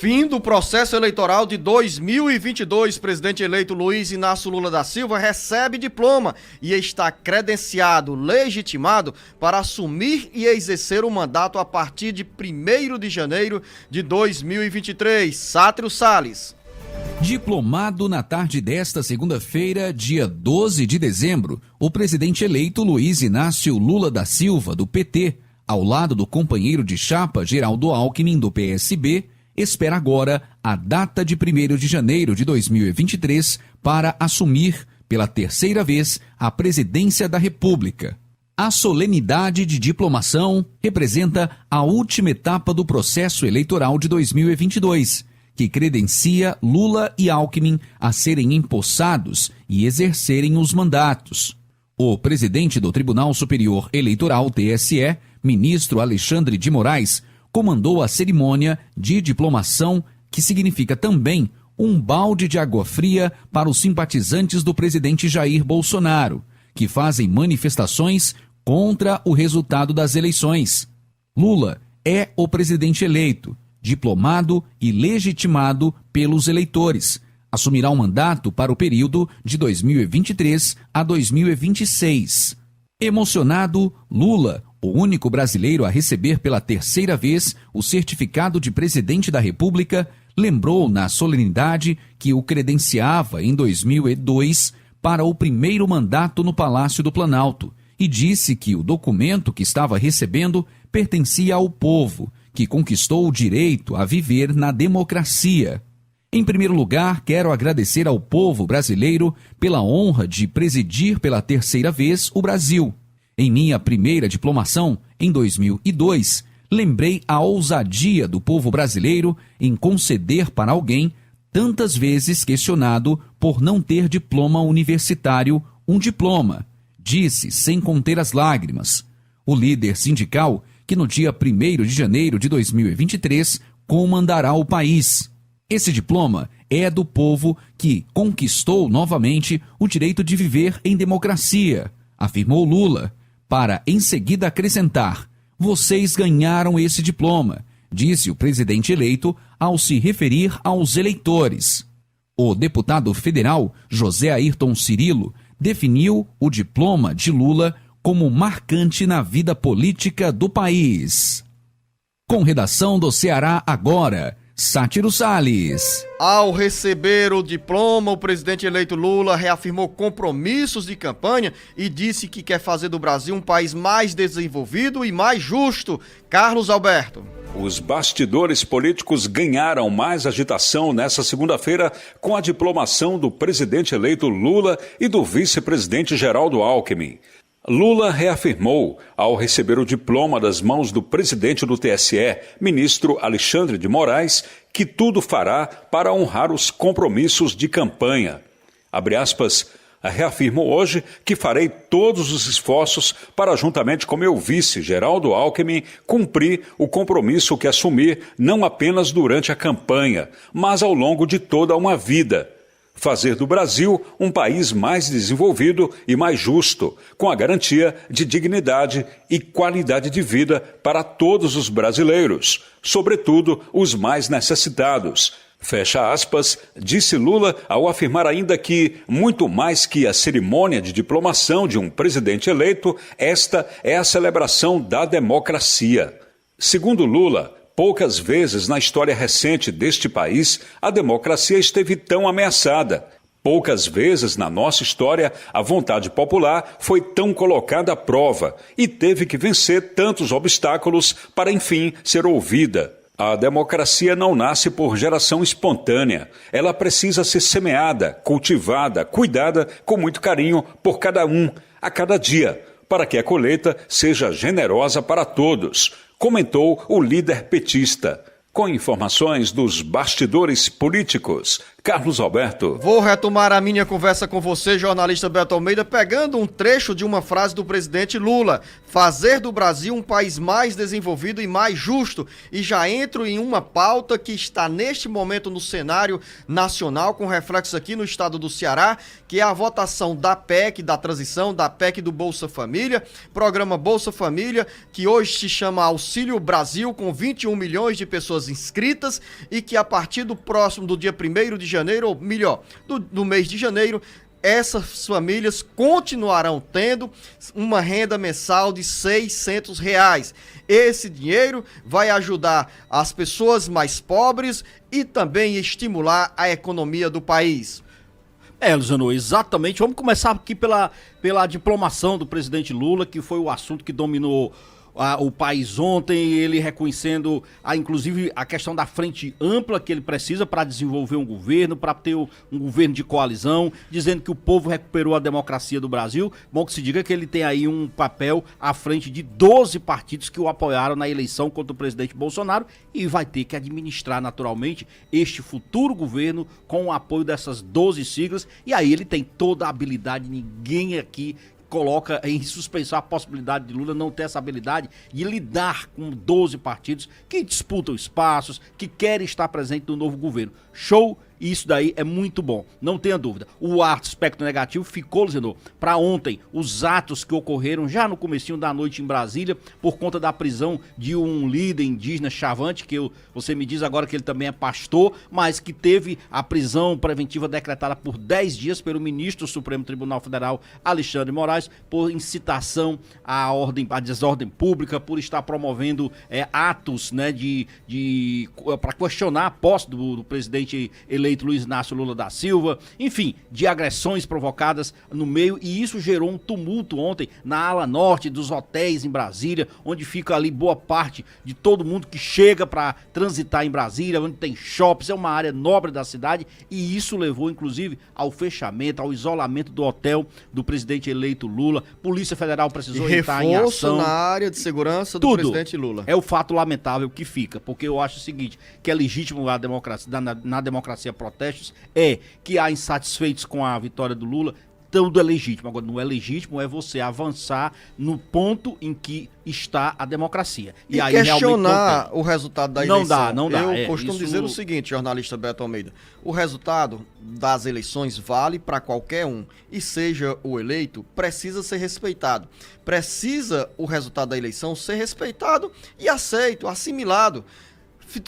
Fim do processo eleitoral de 2022. Presidente eleito Luiz Inácio Lula da Silva recebe diploma e está credenciado, legitimado para assumir e exercer o mandato a partir de 1º de janeiro de 2023. Sátiro Salles. Diplomado na tarde desta segunda-feira, dia 12 de dezembro, o presidente eleito Luiz Inácio Lula da Silva, do PT, ao lado do companheiro de chapa Geraldo Alckmin, do PSB, espera agora a data de 1º de janeiro de 2023 para assumir, pela terceira vez, a presidência da República. A solenidade de diplomação representa a última etapa do processo eleitoral de 2022, que credencia Lula e Alckmin a serem empossados e exercerem os mandatos. O presidente do Tribunal Superior Eleitoral, TSE, ministro Alexandre de Moraes, comandou a cerimônia de diplomação, que significa também um balde de água fria para os simpatizantes do presidente Jair Bolsonaro, que fazem manifestações contra o resultado das eleições. Lula é o presidente eleito, diplomado e legitimado pelos eleitores. Assumirá o mandato para o período de 2023 a 2026. Emocionado, Lula, o único brasileiro a receber pela terceira vez o certificado de presidente da República, lembrou na solenidade que o credenciava em 2002 para o primeiro mandato no Palácio do Planalto e disse que o documento que estava recebendo pertencia ao povo, que conquistou o direito a viver na democracia. Em primeiro lugar, quero agradecer ao povo brasileiro pela honra de presidir pela terceira vez o Brasil. Em minha primeira diplomação, em 2002, lembrei a ousadia do povo brasileiro em conceder para alguém, tantas vezes questionado por não ter diploma universitário, um diploma, disse sem conter as lágrimas. O líder sindical, que no dia 1º de janeiro de 2023 comandará o país. Esse diploma é do povo que conquistou novamente o direito de viver em democracia, afirmou Lula, para em seguida acrescentar: vocês ganharam esse diploma, disse o presidente eleito ao se referir aos eleitores. O deputado federal José Ayrton Cirilo definiu o diploma de Lula como marcante na vida política do país. Com redação do Ceará Agora, Sátiro Salles. Ao receber o diploma, o presidente eleito Lula reafirmou compromissos de campanha e disse que quer fazer do Brasil um país mais desenvolvido e mais justo. Carlos Alberto. Os bastidores políticos ganharam mais agitação nesta segunda-feira com a diplomação do presidente eleito Lula e do vice-presidente Geraldo Alckmin. Lula reafirmou, ao receber o diploma das mãos do presidente do TSE, ministro Alexandre de Moraes, que tudo fará para honrar os compromissos de campanha. Abre aspas, reafirmo hoje que farei todos os esforços para, juntamente com meu vice, Geraldo Alckmin, cumprir o compromisso que assumir não apenas durante a campanha, mas ao longo de toda uma vida. Fazer do Brasil um país mais desenvolvido e mais justo, com a garantia de dignidade e qualidade de vida para todos os brasileiros, sobretudo os mais necessitados. Fecha aspas, disse Lula ao afirmar ainda que, muito mais que a cerimônia de diplomação de um presidente eleito, esta é a celebração da democracia. Segundo Lula, poucas vezes na história recente deste país a democracia esteve tão ameaçada. Poucas vezes na nossa história a vontade popular foi tão colocada à prova e teve que vencer tantos obstáculos para, enfim, ser ouvida. A democracia não nasce por geração espontânea. Ela precisa ser semeada, cultivada, cuidada com muito carinho por cada um, a cada dia, para que a colheita seja generosa para todos, comentou o líder petista. Com informações dos bastidores políticos, Carlos Alberto. Vou retomar a minha conversa com você, jornalista Beto Almeida, pegando um trecho de uma frase do presidente Lula: fazer do Brasil um país mais desenvolvido e mais justo. E já entro em uma pauta que está neste momento no cenário nacional, com reflexo aqui no estado do Ceará, que é a votação da PEC da transição, da PEC do Bolsa Família, programa Bolsa Família, que hoje se chama Auxílio Brasil, com 21 milhões de pessoas inscritas, e que a partir do dia 1º de janeiro, ou melhor, do mês de janeiro, essas famílias continuarão tendo uma renda mensal de R$600. Esse dinheiro vai ajudar as pessoas mais pobres e também estimular a economia do país. Luciano, exatamente. Vamos começar aqui pela diplomação do presidente Lula, que foi o assunto que dominou o país ontem, ele reconhecendo inclusive a questão da frente ampla que ele precisa para desenvolver um governo, para ter um governo de coalizão, dizendo que o povo recuperou a democracia do Brasil. Bom que se diga que ele tem aí um papel à frente de 12 partidos que o apoiaram na eleição contra o presidente Bolsonaro e vai ter que administrar naturalmente este futuro governo com o apoio dessas 12 siglas, e aí ele tem toda a habilidade, ninguém aqui coloca em suspensão a possibilidade de Lula não ter essa habilidade de lidar com 12 partidos que disputam espaços, que querem estar presente no novo governo. Show! E isso daí é muito bom, não tenha dúvida. O aspecto negativo ficou, Zenô, para ontem, os atos que ocorreram já no comecinho da noite em Brasília, por conta da prisão de um líder indígena Chavante, que você me diz agora que ele também é pastor, mas que teve a prisão preventiva decretada por 10 dias pelo ministro do Supremo Tribunal Federal, Alexandre de Moraes, por incitação à desordem pública, por estar promovendo atos, né, para questionar a posse do presidente eleito Luiz Inácio Lula da Silva, enfim, de agressões provocadas no meio, e isso gerou um tumulto ontem na ala norte dos hotéis em Brasília, onde fica ali boa parte de todo mundo que chega para transitar em Brasília, onde tem shoppings, é uma área nobre da cidade, e isso levou inclusive ao fechamento, ao isolamento do hotel do presidente eleito Lula. Polícia Federal precisou entrar em ação. Na área de segurança do presidente Lula. É o fato lamentável que fica, porque eu acho o seguinte, que é legítimo a democracia, na democracia protestos, que há insatisfeitos com a vitória do Lula, tudo é legítimo. Agora, não é legítimo é você avançar no ponto em que está a democracia. E aí, questionar o resultado da eleição. Não dá. Eu costumo dizer o seguinte, jornalista Beto Almeida: o resultado das eleições vale para qualquer um, e seja o eleito, precisa ser respeitado. Precisa o resultado da eleição ser respeitado e aceito, assimilado.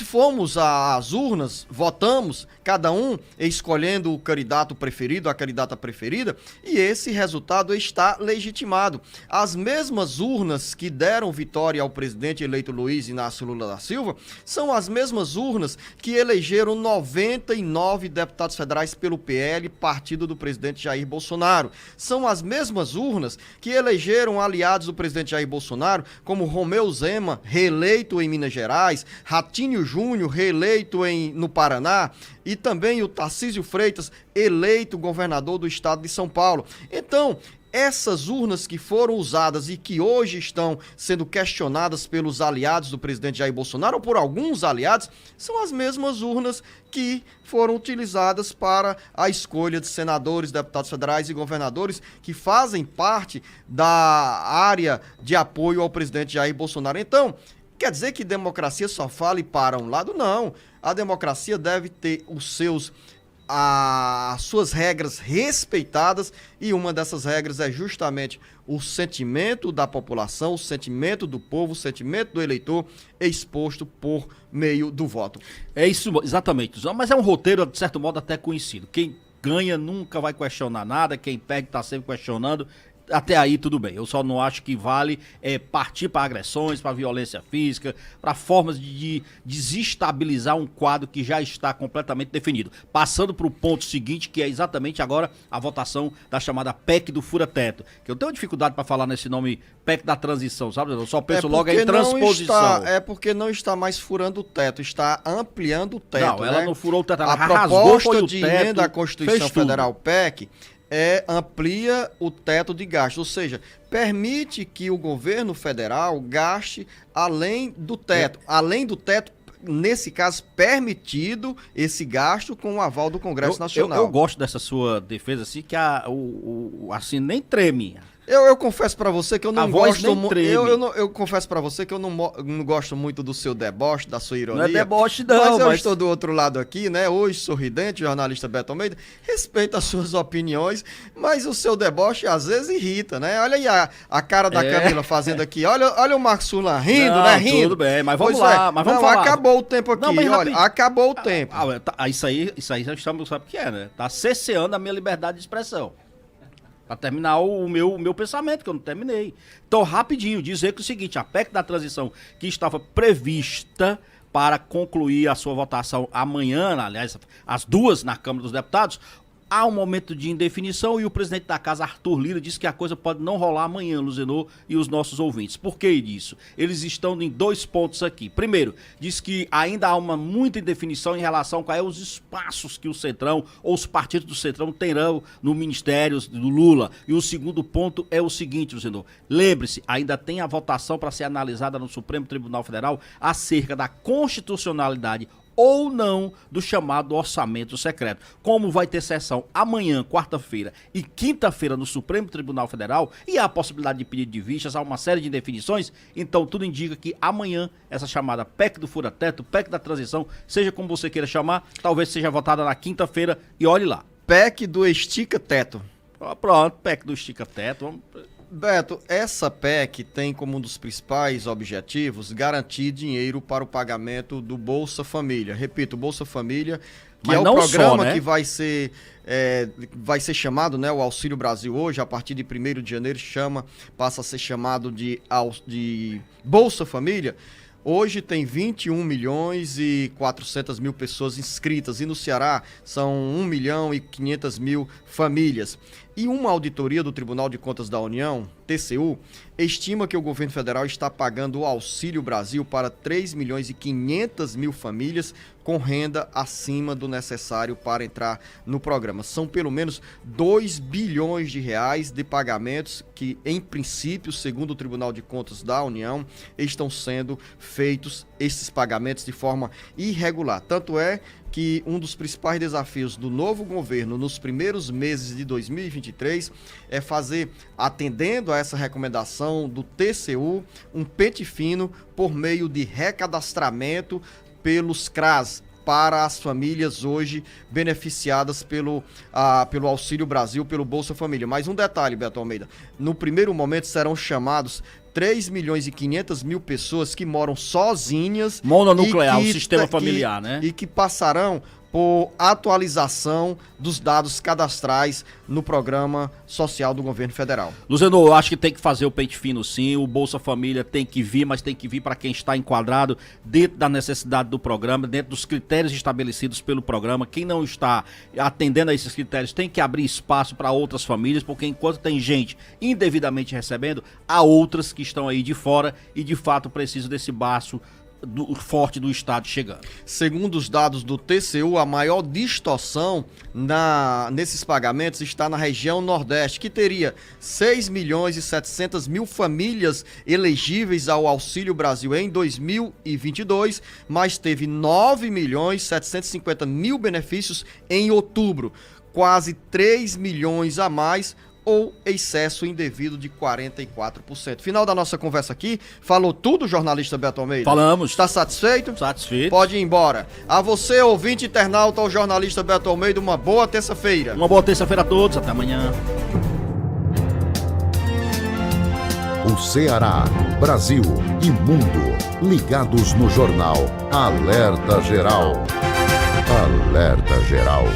Fomos às urnas, votamos, cada um escolhendo o candidato preferido, a candidata preferida, e esse resultado está legitimado. As mesmas urnas que deram vitória ao presidente eleito Luiz Inácio Lula da Silva são as mesmas urnas que elegeram 99 deputados federais pelo PL, partido do presidente Jair Bolsonaro. São as mesmas urnas que elegeram aliados do presidente Jair Bolsonaro, como Romeu Zema, reeleito em Minas Gerais, Ratinho Júnior, reeleito no Paraná, e também o Tarcísio Freitas, eleito governador do estado de São Paulo. Então, essas urnas que foram usadas e que hoje estão sendo questionadas pelos aliados do presidente Jair Bolsonaro, ou por alguns aliados, são as mesmas urnas que foram utilizadas para a escolha de senadores, deputados federais e governadores que fazem parte da área de apoio ao presidente Jair Bolsonaro. Então, quer dizer que democracia só fale para um lado? Não. A democracia deve ter as suas regras respeitadas, e uma dessas regras é justamente o sentimento da população, o sentimento do povo, o sentimento do eleitor exposto por meio do voto. É isso, exatamente. Mas é um roteiro, de certo modo, até conhecido. Quem ganha nunca vai questionar nada, quem perde está sempre questionando. Até aí tudo bem, eu só não acho que vale partir para agressões, para violência física, para formas de desestabilizar um quadro que já está completamente definido. Passando para o ponto seguinte, que é exatamente agora a votação da chamada PEC do fura-teto, que eu tenho dificuldade para falar nesse nome PEC da transição, sabe? Eu só penso logo em transposição. É porque não está mais furando o teto, está ampliando o teto. Não, ela não furou o teto, ela rasgou, foi o teto. A proposta de emenda à Constituição Federal PEC amplia o teto de gasto, ou seja, permite que o governo federal gaste além do teto. Além do teto, nesse caso, permitido esse gasto com o aval do Congresso Nacional. Eu gosto dessa sua defesa, assim, que assim, nem treme. Eu confesso pra você que eu não gosto muito. Eu confesso pra você que eu não gosto muito do seu deboche, da sua ironia. Não é deboche, não. Mas eu estou do outro lado aqui, né? Hoje sorridente, jornalista Beto Almeida. Respeito as suas opiniões, mas o seu deboche às vezes irrita, né? Olha aí a cara da Camila fazendo aqui. Olha o Marcos Sulan rindo, né? Rindo. Tudo bem, mas vamos lá. Mas vamos falar. Acabou o tempo aqui. Não, olha, acabou o tempo. Isso aí já sabe o que é, né? Tá cerceando a minha liberdade de expressão. Para terminar o meu pensamento, que eu não terminei. Então, rapidinho, dizer que é o seguinte, a PEC da transição que estava prevista para concluir a sua votação amanhã, aliás, às 2 na Câmara dos Deputados, há um momento de indefinição e o presidente da casa, Arthur Lira, disse que a coisa pode não rolar amanhã, Luzenor e os nossos ouvintes. Por que disso? Eles estão em 2 pontos aqui. Primeiro, diz que ainda há muita indefinição em relação a quais os espaços que o Centrão ou os partidos do Centrão terão no ministério do Lula. E o segundo ponto é o seguinte, Luzenor. Lembre-se, ainda tem a votação para ser analisada no Supremo Tribunal Federal acerca da constitucionalidade ou não do chamado orçamento secreto. Como vai ter sessão amanhã, quarta-feira e quinta-feira no Supremo Tribunal Federal e há a possibilidade de pedido de vistas, há uma série de definições, então tudo indica que amanhã essa chamada PEC do fura-teto, PEC da transição, seja como você queira chamar, talvez seja votada na quinta-feira e olhe lá. PEC do estica-teto. Pronto, PEC do estica-teto, vamos... Beto, essa PEC tem como um dos principais objetivos garantir dinheiro para o pagamento do Bolsa Família. Repito, Bolsa Família, que mas é o não programa só, né? que vai ser chamado, né, o Auxílio Brasil hoje, a partir de 1º de janeiro passa a ser chamado de Bolsa Família. Hoje tem 21.400.000 pessoas inscritas e no Ceará são 1.500.000 famílias. E uma auditoria do Tribunal de Contas da União, TCU, estima que o governo federal está pagando o Auxílio Brasil para 3.500.000 famílias com renda acima do necessário para entrar no programa. São pelo menos 2 bilhões de reais de pagamentos que, em princípio, segundo o Tribunal de Contas da União, estão sendo feitos esses pagamentos de forma irregular. Tanto é que um dos principais desafios do novo governo nos primeiros meses de 2023 é fazer, atendendo a essa recomendação do TCU, um pente fino por meio de recadastramento pelos CRAS para as famílias hoje beneficiadas pelo Auxílio Brasil, pelo Bolsa Família. Mas um detalhe, Beto Almeida, no primeiro momento serão chamados 3.500.000 pessoas que moram sozinhas. Mononuclear, o sistema familiar, né? E que passarão por atualização dos dados cadastrais no programa social do governo federal. Luzenor, eu acho que tem que fazer o pente fino sim, o Bolsa Família tem que vir, mas tem que vir para quem está enquadrado dentro da necessidade do programa, dentro dos critérios estabelecidos pelo programa. Quem não está atendendo a esses critérios tem que abrir espaço para outras famílias, porque enquanto tem gente indevidamente recebendo, há outras que estão aí de fora e de fato precisam desse braço forte do Estado chegando. Segundo os dados do TCU, a maior distorção nesses pagamentos está na região Nordeste, que teria 6.700.000 famílias elegíveis ao Auxílio Brasil em 2022, mas teve 9.750.000 benefícios em outubro, quase 3 milhões a mais, ou excesso indevido de 44%. Final da nossa conversa aqui, falou tudo, jornalista Beto Almeida? Falamos. Está satisfeito? Satisfeito. Pode ir embora. A você, ouvinte internauta, ao jornalista Beto Almeida, uma boa terça-feira. Uma boa terça-feira a todos, até amanhã. O Ceará, Brasil e mundo ligados no jornal Alerta Geral. Alerta Geral.